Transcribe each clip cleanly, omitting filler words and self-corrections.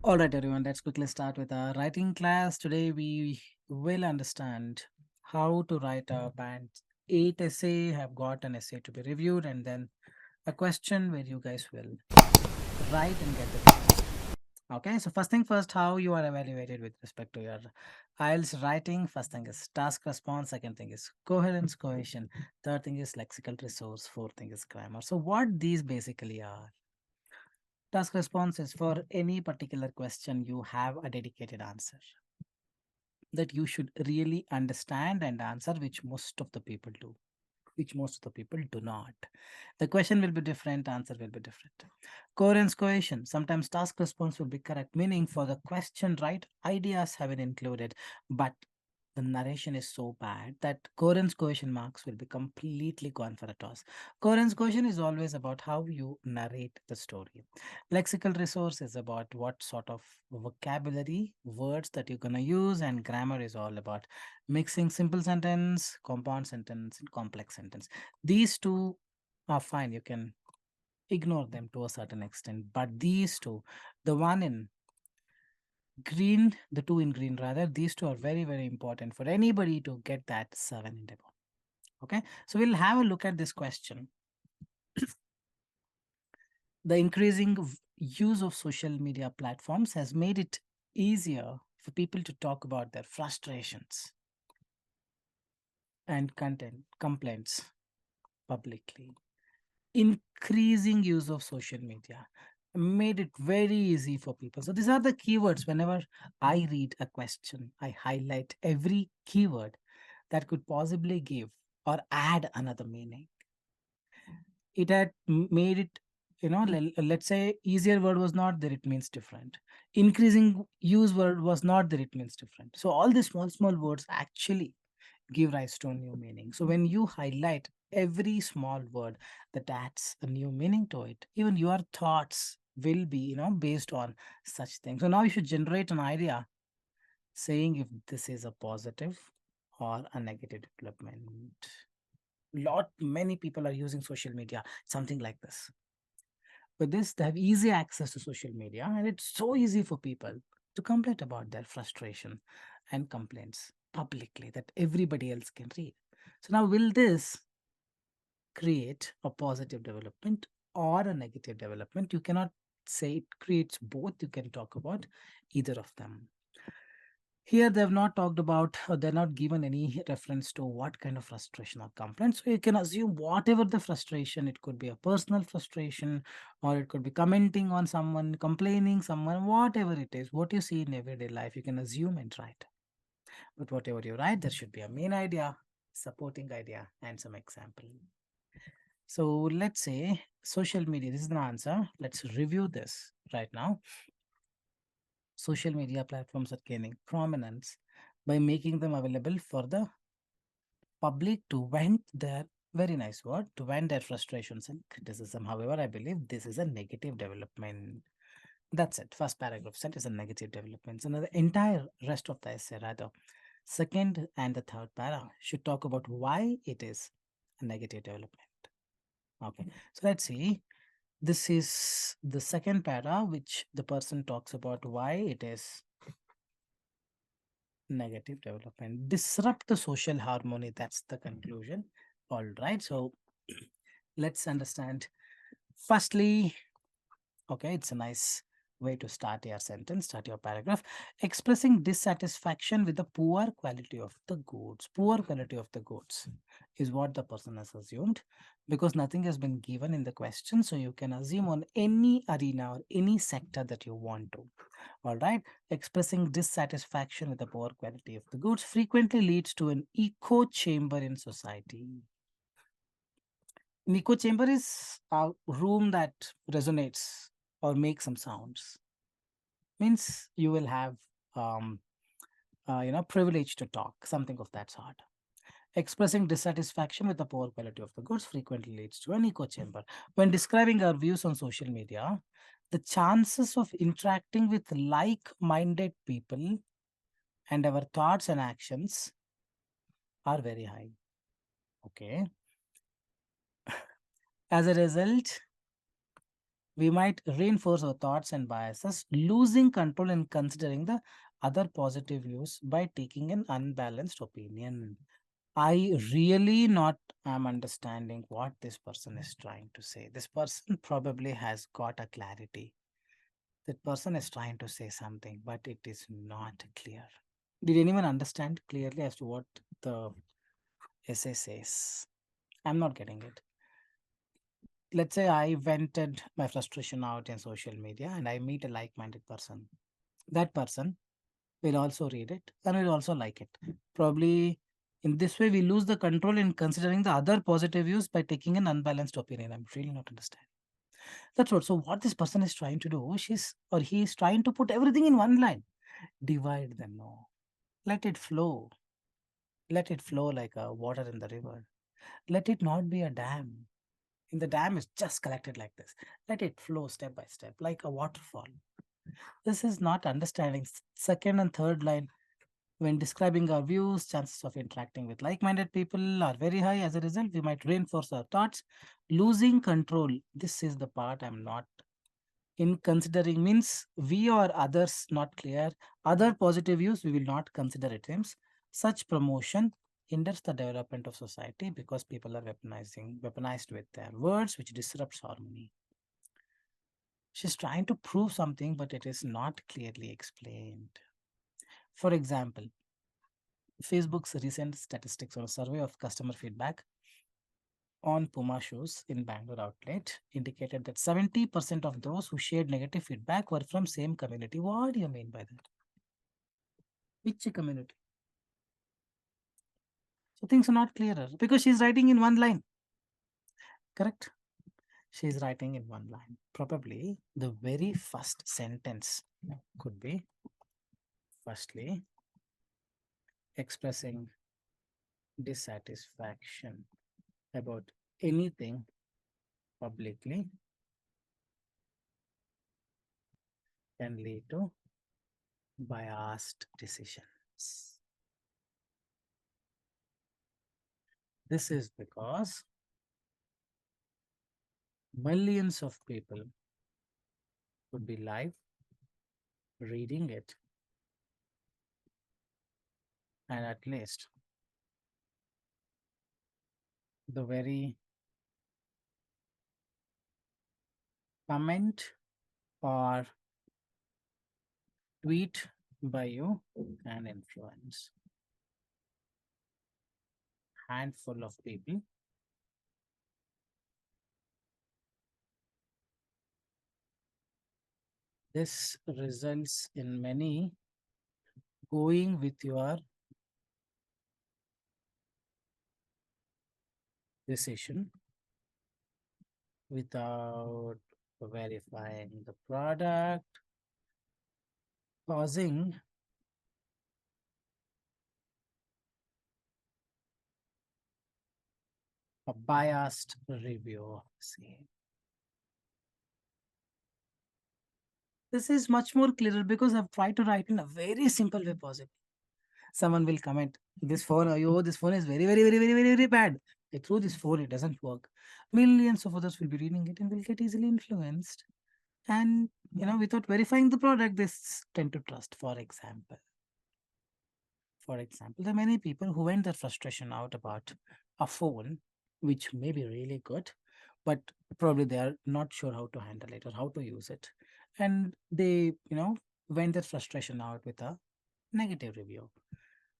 All right, everyone, let's quickly start with our writing class. Today, we will understand how to write a band 8 essay, have got an essay to be reviewed, and then a question where you guys will write and get the feedback. Okay, so first thing first, how you are evaluated with respect to your IELTS writing. First thing is task response, second thing is coherence, cohesion, third thing is lexical resource, fourth thing is grammar. So, what these basically are. Task response is for any particular question, you have a dedicated answer that you should really understand and answer, which most of the people do, which most of the people do not. The question will be different, answer will be different. Coherence cohesion. Sometimes task response will be correct, meaning for the question, right? Ideas have been included, but the narration is so bad that coherence cohesion marks will be completely gone for a toss. Coherence cohesion is always about how you narrate the story. Lexical resource is about what sort of vocabulary, words that you're going to use, and grammar is all about mixing simple sentence, compound sentence, and complex sentence. These two are fine. You can ignore them to a certain extent, but these two, the one in green, the two in green rather, these two are very, very important for anybody to get that 7 and above. Okay, so we'll have a look at this question. The increasing use of social media platforms has made it easier for people to talk about their frustrations and content complaints publicly. Increasing use of social media made it very easy for people. So these are the keywords. Whenever I read a question, I highlight every keyword that could possibly give or add another meaning. It had made it, let's say easier word was not there, it means different. Increasing use word was not there, it means different. So all these small small words actually give rise to a new meaning. So when you highlight every small word that adds a new meaning to it, even your thoughts will be, based on such things. So now you should generate an idea saying if this is a positive or a negative development. Many people are using social media, something like this. With this, they have easy access to social media, and it's so easy for people to complain about their frustration and complaints publicly that everybody else can read. So now, will this create a positive development or a negative development? You cannot say it creates both. You can talk about either of them. Here, they have not talked about, or they're not given any reference to what kind of frustration or complaint. So you can assume whatever the frustration, it could be a personal frustration, or it could be commenting on someone, complaining someone, whatever it is, what you see in everyday life, you can assume and write. But whatever you write, there should be a main idea, supporting idea, and some example. So let's say social media, this is the answer. Let's review this right now. Social media platforms are gaining prominence by making them available for the public to vent their, very nice word, to vent their frustrations and criticism. However, I believe this is a negative development. That's it. First paragraph set is a negative development. So now the entire rest of the essay, rather, second and the third para, should talk about why it is a negative development. Okay, so let's see. This is the second para, which the person talks about why it is negative development. Disrupt the social harmony. That's the conclusion. All right. So let's understand. Firstly, okay, it's a nice way to start your sentence, start your paragraph. Expressing dissatisfaction with the poor quality of the goods. Poor quality of the goods is what the person has assumed, because nothing has been given in the question. So you can assume on any arena or any sector that you want to. All right. Expressing dissatisfaction with the poor quality of the goods frequently leads to an echo chamber in society. An echo chamber is a room that resonates or makes some sounds. Means you will have, um, privilege to talk, something of that sort. Expressing dissatisfaction with the poor quality of the goods frequently leads to an echo chamber. When describing our views on social media, the chances of interacting with like minded people and our thoughts and actions are very high. Okay. As a result, We might reinforce our thoughts and biases, losing control and considering the other positive views by taking an unbalanced opinion. I really not am understanding what this person is trying to say. This person probably has got a clarity. That person is trying to say something, but it is not clear. Did anyone understand clearly as to what the essay says? I'm not getting it. Let's say I vented my frustration out in social media and I meet a like minded person. That person will also read it and will also like it. Probably in this way, we lose the control in considering the other positive views by taking an unbalanced opinion. I'm really not understanding. That's what. So, what this person is trying to do, she's or he is trying to put everything in one line. Divide them. No. Let it flow. Let it flow like a water in the river. Let it not be a dam. In the dam is just collected like this. Let it flow step by step like a waterfall. This is not understanding. Second and third line, when describing our views, chances of interacting with like minded people are very high. As a result, we might reinforce our thoughts. Losing control. This is the part I'm not in considering, means we or others not clear. Other positive views, we will not consider attempts. Such promotion hinders the development of society because people are weaponized with their words, which disrupts harmony. She's trying to prove something, but it is not clearly explained. For example, Facebook's recent statistics on a survey of customer feedback on Puma shoes in Bangalore outlet indicated that 70% of those who shared negative feedback were from same community. What do you mean by that? Which community? So things are not clearer because she's writing in one line. Correct? She's writing in one line. Probably the very first sentence could be firstly expressing dissatisfaction about anything publicly can lead to biased decisions. This is because millions of people would be live reading it, and at least the very comment or tweet by you can influence handful of people. This results in many going with your decision without verifying the product, causing a biased review. See, this is much more clearer because I've tried to write in a very simple way possible. Someone will comment, this phone, oh, this phone is very, very, very, very, very, very bad. I threw this phone, it doesn't work. Millions of others will be reading it and will get easily influenced. And, without verifying the product, they tend to trust, for example. For example, there are many people who vent their frustration out about a phone, which may be really good, but probably they are not sure how to handle it or how to use it. And they, vent their frustration out with a negative review.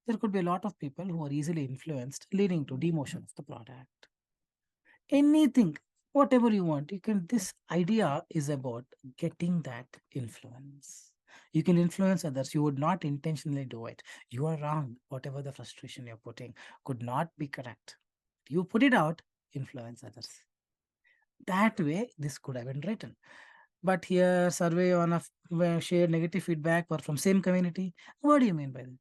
There could be a lot of people who are easily influenced, leading to demotion of the product. Anything, whatever you want, you can. This idea is about getting that influence. You can influence others. You would not intentionally do it. You are wrong. Whatever the frustration you're putting could not be correct. You put it out, influence others. That way, this could have been written. But here, survey on a where share negative feedback or from same community. What do you mean by that?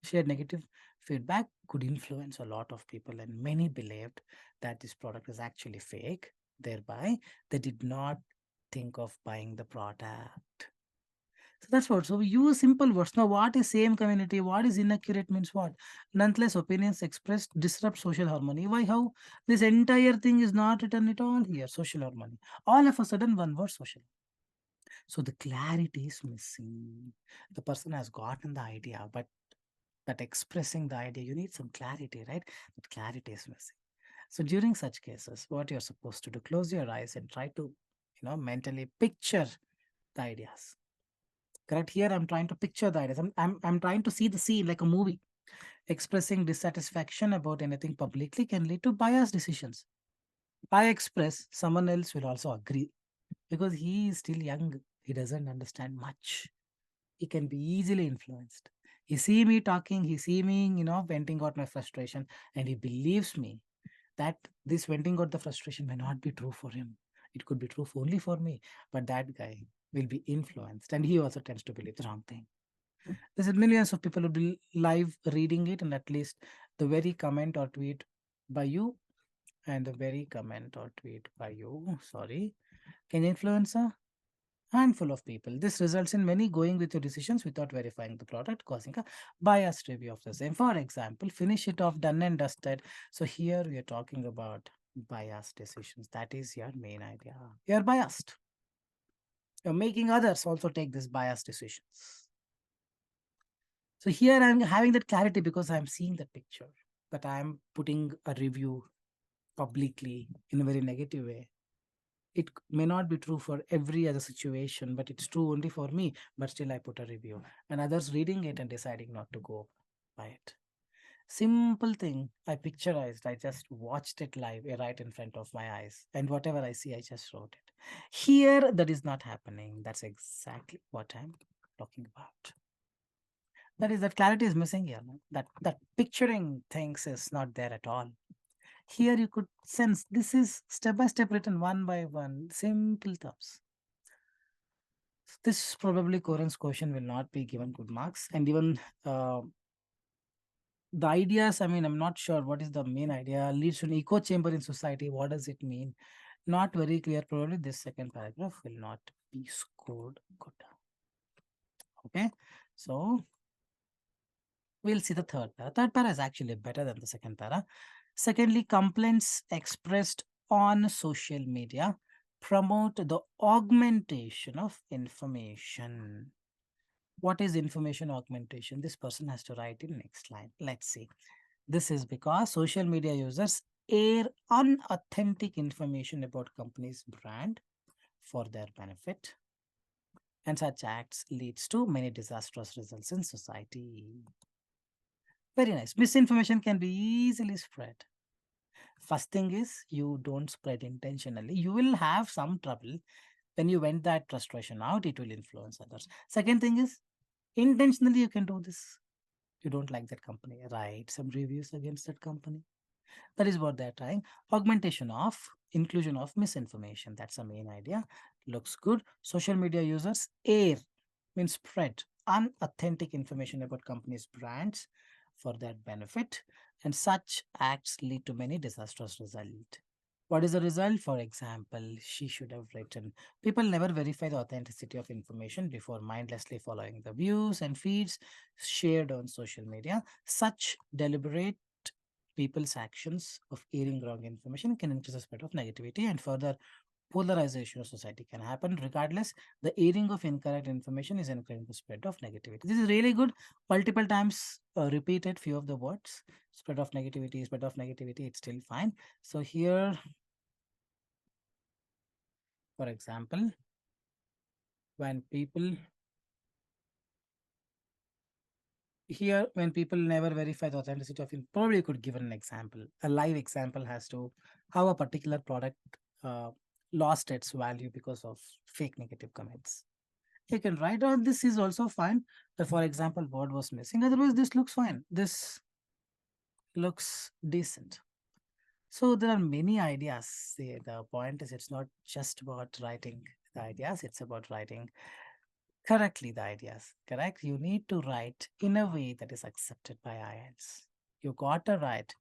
Shared negative feedback could influence a lot of people, and many believed that this product is actually fake. Thereby, they did not think of buying the product. So that's what. So we use simple words. Now, what is same community? What is inaccurate means what? Nonetheless, opinions expressed disrupt social harmony. Why? How? This entire thing is not written at all here. Social harmony. All of a sudden, one word social. So the clarity is missing. The person has gotten the idea, but that expressing the idea, you need some clarity, right? That clarity is missing. So during such cases, what you're supposed to do, close your eyes and try to, mentally picture the ideas. Correct. Here, I'm trying to picture the ideas. I'm trying to see the scene like a movie. Expressing dissatisfaction about anything publicly can lead to biased decisions. I express, someone else will also agree because he is still young. He doesn't understand much. He can be easily influenced. He see me talking, he see me, venting out my frustration, and he believes me that this venting out the frustration may not be true for him. It could be true only for me, but that guy will be influenced, and he also tends to believe the wrong thing. There's millions of people who will be live reading it, and at least the very comment or tweet by you and the very comment or tweet by you, sorry, can influence a handful of people. This results in many going with your decisions without verifying the product, causing a biased review of the same. For example, finish it off, done and dusted. So here we are talking about biased decisions. That is your main idea. You're biased. You're making others also take these biased decisions. So here I'm having that clarity because I'm seeing the picture, that I'm putting a review publicly in a very negative way. It may not be true for every other situation, but it's true only for me. But still, I put a review, and others reading it and deciding not to go by it. Simple thing. I picturized. I just watched it live, right in front of my eyes, and whatever I see, I just wrote it. Here, that is not happening. That's exactly what I'm talking about. That is that clarity is missing here. No? That picturing things is not there at all. Here you could sense this is step by step written one by one, simple steps. This probably Corin's question will not be given good marks. And even the ideas, I mean, I'm not sure what is the main idea. Leads to an echo chamber in society. What does it mean? Not very clear. Probably this second paragraph will not be scored good. Okay. So we'll see the third para. Third para is actually better than the second para. Secondly, complaints expressed on social media promote the augmentation of information. What is information augmentation? This person has to write in next line. Let's see. This is because social media users air unauthentic information about company's brand for their benefit, and such acts leads to many disastrous results in society. Very nice. Misinformation can be easily spread. First thing is you don't spread intentionally. You will have some trouble when you vent that frustration out. It will influence others. Second thing is intentionally you can do this. You don't like that company, write some reviews against that company. That is what they're trying. Augmentation of inclusion of misinformation. That's the main idea. Looks good. Social media users air means spread unauthentic information about companies' brands for their benefit, and such acts lead to many disastrous results. What is the result? For example, she should have written, people never verify the authenticity of information before mindlessly following the views and feeds shared on social media. Such deliberate people's actions of airing wrong information can increase the spread of negativity, and further polarization of society can happen. Regardless, the airing of incorrect information is encouraging the spread of negativity. This is really good. Multiple times repeated few of the words. Spread of negativity, it's still fine. So here, for example, when people here when people never verify the authenticity of it, probably you could give an example, a live example as to how a particular product uh, lost its value because of fake negative comments. You can write down this is also fine. But for example, word was missing. Otherwise, this looks fine. This looks decent. So there are many ideas. See, the point is it's not just about writing the ideas, it's about writing correctly the ideas. Correct? You need to write in a way that is accepted by IELTS. You got to write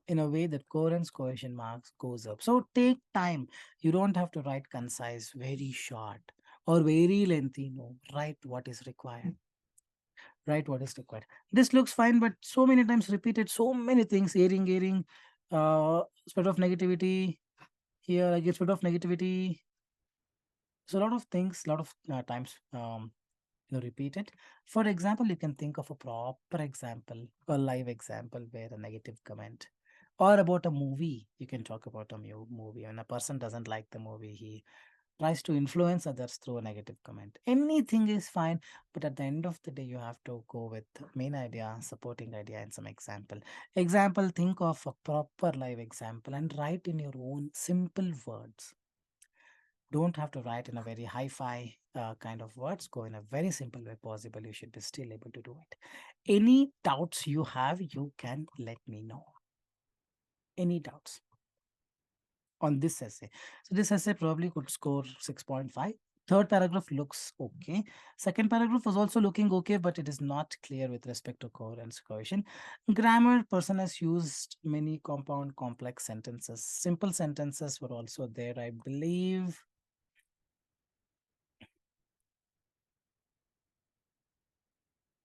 in a way that Coran's cohesion marks goes up. So take time. You don't have to write concise, very short. or very lengthy. No, write what is required. Write what is required. This looks fine, but so many times repeated, so many things, airing, spread of negativity. Here I get spread of negativity. So a lot of things, a lot of times repeat it. For example, you can think of a proper example, a live example where a negative comment, or about a movie. You can talk about a movie. When a person doesn't like the movie, he tries to influence others through a negative comment. Anything is fine, but at the end of the day, you have to go with main idea, supporting idea, and some example. Example, think of a proper live example and write in your own simple words. Don't have to write in a very hi-fi kind of words. Go in a very simple way possible. You should be still able to do it. Any doubts you have, you can let me know. Any doubts on this essay? So this essay probably could score 6.5. Third paragraph looks okay. Second paragraph was also looking okay, but it is not clear with respect to coherence cohesion. Grammar, person has used many compound complex sentences. Simple sentences were also there, I believe.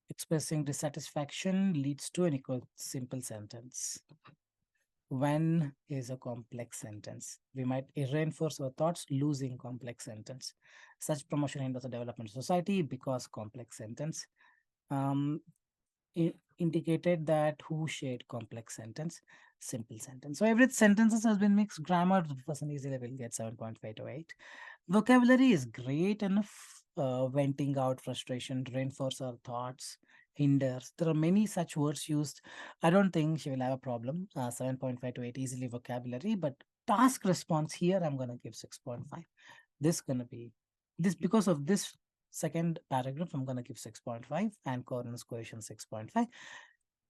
Expressing dissatisfaction leads to an equal simple sentence. When is a complex sentence. We might reinforce our thoughts losing complex sentence. Such promotion hinders the development of society because complex sentence. Um, indicated that who shared complex sentence, simple sentence. So every sentences has been mixed. Grammar, the person easily will get 7.5 to 8. Vocabulary is great enough. Venting out frustration, reinforce our thoughts, hinders. There are many such words used. I don't think she will have a problem. 7.5 to 8 easily vocabulary, but task response here, I'm going to give 6.5. This going to be this because of this second paragraph, I'm going to give 6.5 and coherence cohesion 6.5.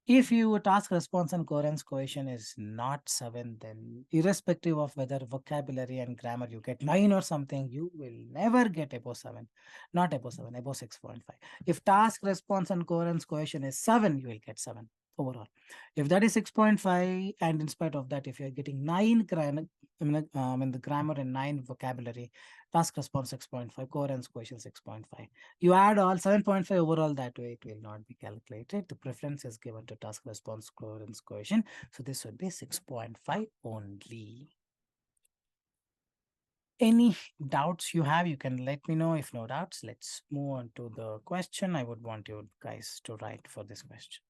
If your task response and coherence cohesion is not 7, then irrespective of whether vocabulary and grammar you get 9 or something, you will never get above 7. Not above 7, above 6.5. If task response and coherence cohesion is 7, you will get 7 overall. If that is 6.5, and in spite of that, if you're getting 9 grammar, the grammar and 9 vocabulary, task response 6.5, coherence cohesion 6.5. You add all 7.5 overall, that way it will not be calculated. The preference is given to task response coherence cohesion. So this would be 6.5 only. Any doubts you have, you can let me know. If no doubts, let's move on to the question. I would want you guys to write for this question.